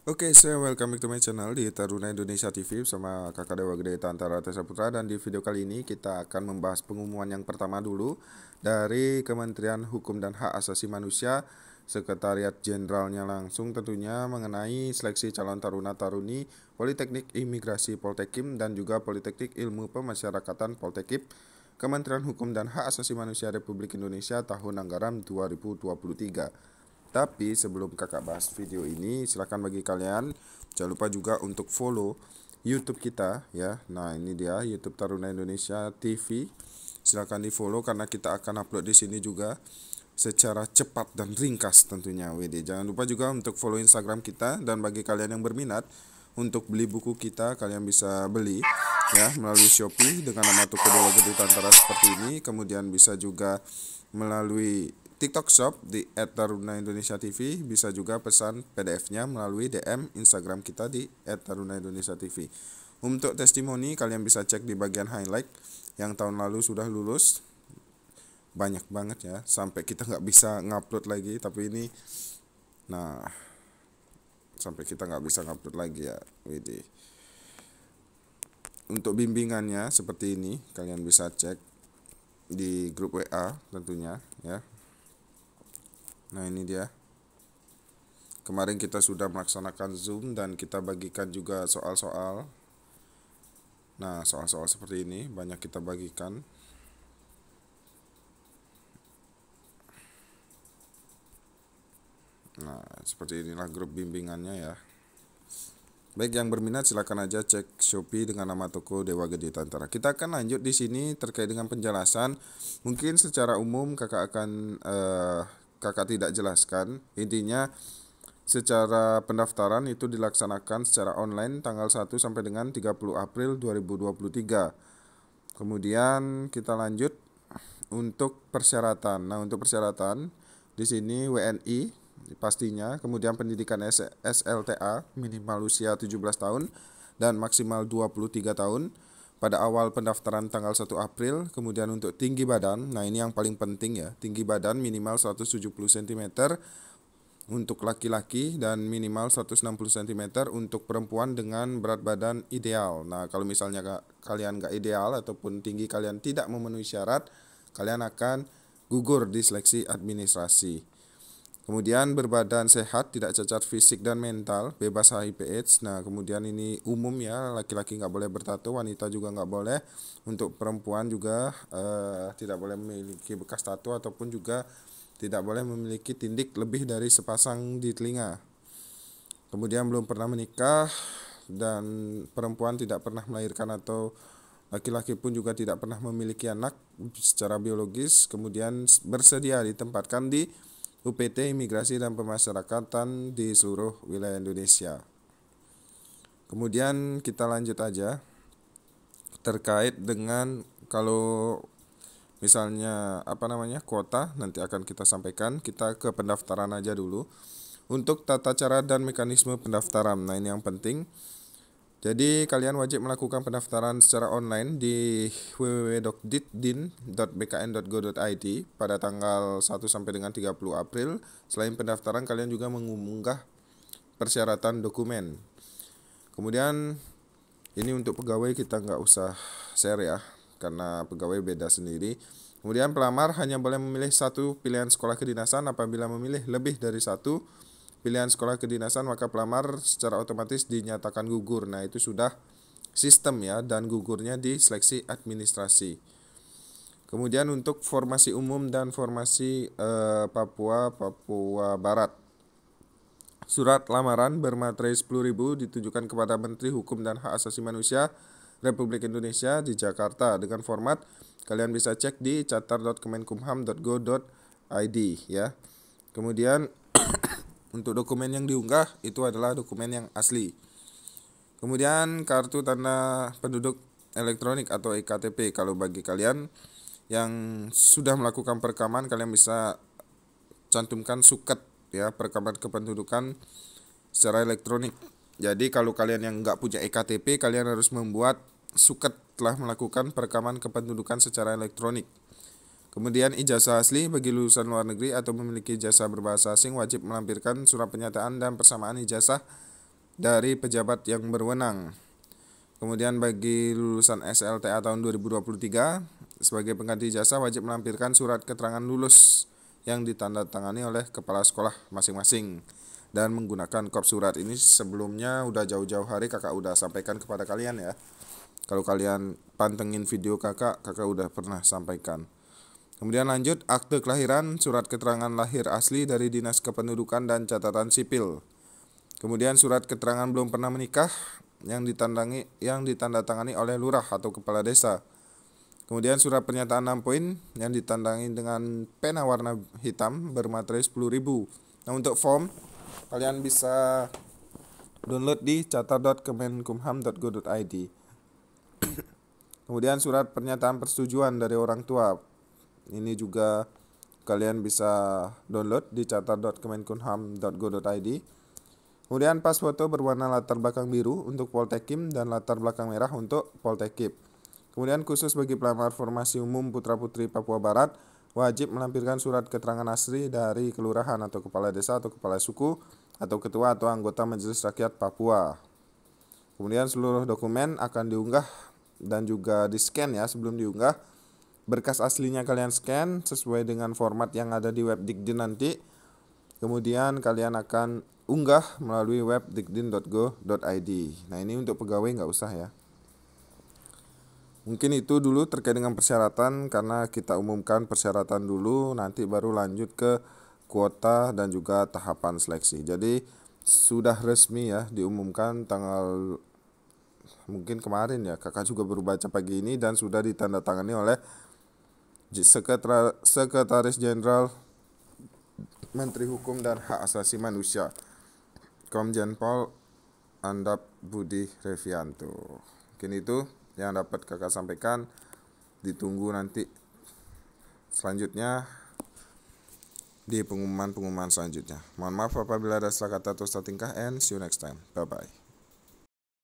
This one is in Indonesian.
Oke, saya welcome back to my channel di Taruna Indonesia TV bersama Kakak Dewa Gede Tantara Tessa Putra. Dan di video kali ini kita akan membahas pengumuman yang pertama dulu dari Kementerian Hukum dan Hak Asasi Manusia, Sekretariat Jenderalnya langsung tentunya mengenai seleksi calon taruna-taruni Politeknik Imigrasi Poltekim dan juga Politeknik Ilmu Pemasyarakatan Poltekip Kementerian Hukum dan Hak Asasi Manusia Republik Indonesia tahun anggaran 2023. Tapi sebelum kakak bahas video ini, silahkan bagi kalian jangan lupa juga untuk follow YouTube kita ya. Nah ini dia YouTube Taruna Indonesia TV. Silahkan di follow karena kita akan upload di sini juga secara cepat dan ringkas tentunya. WD. Jangan lupa juga untuk follow Instagram kita, dan bagi kalian yang berminat untuk beli buku kita, kalian bisa beli ya melalui Shopee dengan nama Toko Dewa Gede Tantara seperti ini. Kemudian bisa juga melalui TikTok Shop di @taruna_indonesia_tv. Bisa juga pesan PDF-nya melalui DM Instagram kita di @taruna_indonesia_tv. Untuk testimoni kalian bisa cek di bagian highlight yang tahun lalu sudah lulus. Banyak banget ya, sampai kita nggak bisa ngupload lagi. Tapi ini, nah, sampai kita nggak bisa ngupload lagi ya. Widih. Untuk bimbingannya seperti ini, kalian bisa cek di grup WA tentunya ya. Nah ini dia. Kemarin kita sudah melaksanakan Zoom dan kita bagikan juga soal-soal. Nah soal-soal seperti ini banyak kita bagikan. Nah seperti inilah grup bimbingannya ya. Baik, yang berminat silakan aja cek Shopee dengan nama Toko Dewa Gede Tantara. Kita akan lanjut di sini terkait dengan penjelasan. Mungkin secara umum kakak tidak jelaskan. Intinya secara pendaftaran itu dilaksanakan secara online tanggal 1 sampai dengan 30 April 2023. Kemudian kita lanjut untuk persyaratan. Nah, untuk persyaratan di sini WNI pastinya, kemudian pendidikan SLTA minimal usia 17 tahun dan maksimal 23 tahun pada awal pendaftaran tanggal 1 April. Kemudian untuk tinggi badan, nah ini yang paling penting ya, tinggi badan minimal 170 cm untuk laki-laki dan minimal 160 cm untuk perempuan dengan berat badan ideal. Nah, kalau misalnya kalian nggak ideal ataupun tinggi kalian tidak memenuhi syarat, kalian akan gugur di seleksi administrasi. Kemudian berbadan sehat, tidak cacat fisik dan mental, bebas HIV/AIDS. Nah, kemudian ini umum ya, laki-laki nggak boleh bertato, wanita juga nggak boleh. Untuk perempuan juga tidak boleh memiliki bekas tato ataupun juga tidak boleh memiliki tindik lebih dari sepasang di telinga. Kemudian belum pernah menikah, dan perempuan tidak pernah melahirkan atau laki-laki pun juga tidak pernah memiliki anak secara biologis. Kemudian bersedia ditempatkan di UPT Imigrasi dan Pemasyarakatan di seluruh wilayah Indonesia. Kemudian kita lanjut aja terkait dengan kalau misalnya kuota, nanti akan kita sampaikan. Kita ke pendaftaran aja dulu. Untuk tata cara dan mekanisme pendaftaran, nah ini yang penting. Jadi kalian wajib melakukan pendaftaran secara online di www.ditdin.bkn.go.id pada tanggal 1 sampai dengan 30 April. Selain pendaftaran, kalian juga mengunggah persyaratan dokumen. Kemudian ini untuk pegawai kita nggak usah share ya, karena pegawai beda sendiri. Kemudian pelamar hanya boleh memilih satu pilihan sekolah kedinasan. Apabila memilih lebih dari satu pilihan sekolah kedinasan, maka pelamar secara otomatis dinyatakan gugur. Nah itu sudah sistem ya, dan gugurnya di seleksi administrasi. Kemudian untuk formasi umum dan formasi Papua Barat, surat lamaran bermaterai 10.000 ditujukan kepada Menteri Hukum dan Hak Asasi Manusia Republik Indonesia di Jakarta dengan format kalian bisa cek di catar.kemenkumham.go.id ya. Kemudian untuk dokumen yang diunggah itu adalah dokumen yang asli. Kemudian kartu tanda penduduk elektronik atau EKTP. Kalau bagi kalian yang sudah melakukan perekaman, kalian bisa cantumkan suket ya, perekaman kependudukan secara elektronik. Jadi kalau kalian yang nggak punya EKTP, kalian harus membuat suket telah melakukan perekaman kependudukan secara elektronik. Kemudian ijazah asli bagi lulusan luar negeri atau memiliki ijazah berbahasa asing wajib melampirkan surat pernyataan dan persamaan ijazah dari pejabat yang berwenang. Kemudian bagi lulusan SLTA tahun 2023, sebagai pengganti ijazah wajib melampirkan surat keterangan lulus yang ditandatangani oleh kepala sekolah masing-masing dan menggunakan kop surat. Ini sebelumnya udah jauh-jauh hari kakak udah sampaikan kepada kalian ya. Kalau kalian pantengin video kakak udah pernah sampaikan. Kemudian lanjut, akte kelahiran, surat keterangan lahir asli dari Dinas Kependudukan dan Catatan Sipil. Kemudian surat keterangan belum pernah menikah yang ditandatangani oleh lurah atau kepala desa. Kemudian surat pernyataan 6 poin yang ditandangani dengan pena warna hitam bermaterai 10.000. Nah, untuk form kalian bisa download di catat.kemenkumham.go.id. Kemudian surat pernyataan persetujuan dari orang tua. Ini juga kalian bisa download di catat.kemenkumham.go.id. Kemudian pas foto berwarna latar belakang biru untuk Poltekim dan latar belakang merah untuk Poltekip. Kemudian khusus bagi pelamar formasi umum putra-putri Papua Barat, wajib melampirkan surat keterangan asli dari kelurahan atau kepala desa atau kepala suku atau ketua atau anggota Majelis Rakyat Papua. Kemudian seluruh dokumen akan diunggah dan juga di-scan ya sebelum diunggah. Berkas aslinya kalian scan sesuai dengan format yang ada di web Dikdin nanti. Kemudian kalian akan unggah melalui web dikdin.go.id. Nah, ini untuk pegawai nggak usah ya. Mungkin itu dulu terkait dengan persyaratan, karena kita umumkan persyaratan dulu, nanti baru lanjut ke kuota dan juga tahapan seleksi. Jadi sudah resmi ya diumumkan tanggal mungkin kemarin ya, kakak juga baru baca pagi ini, dan sudah ditandatangani oleh Sekretaris Jenderal Menteri Hukum dan Hak Asasi Manusia Komjen Pol Andap Budi Revianto. Mungkin itu yang dapat kakak sampaikan. Ditunggu nanti selanjutnya di pengumuman selanjutnya. Mohon maaf apabila ada salah kata atau salah tingkah, and see you next time. Bye bye.